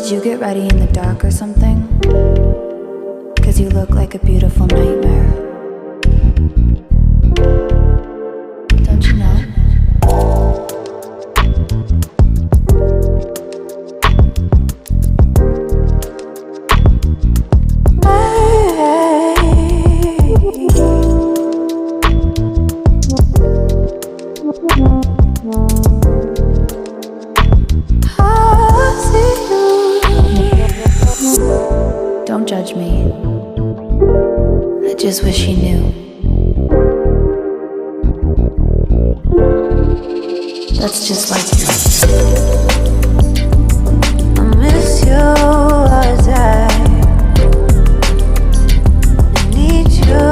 Did you get ready in the dark or something? 'Cause you look like a beautiful nightmare. Don't you know? Don't judge me. I just wish you knew. That's just like you. I miss you as I need you.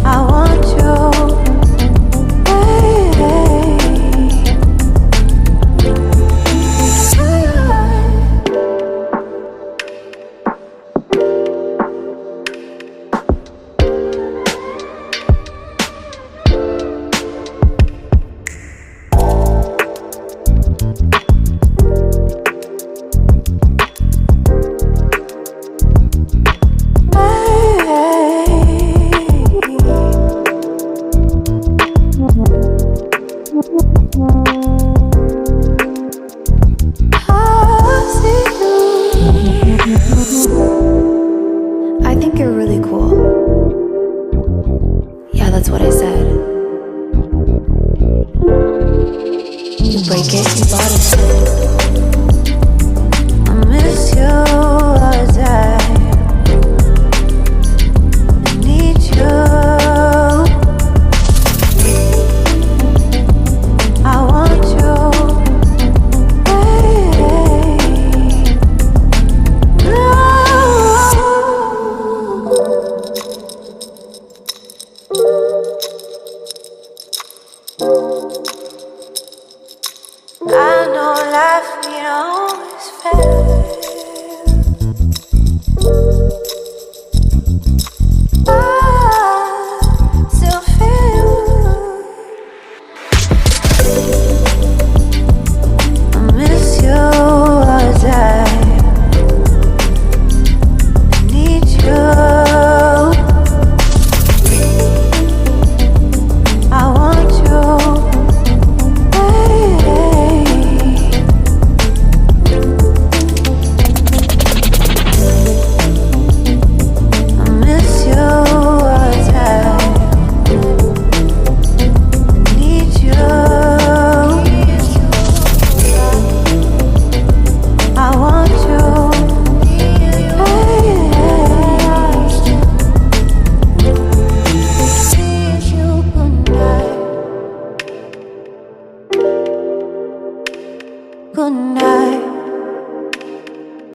I want you. I think you're really cool. Yeah, that's what I said. You break it, you bought it. I miss you as I need you. I want you. I know life ain't always fair. I still feel I miss you as I need you. I want you. Good night.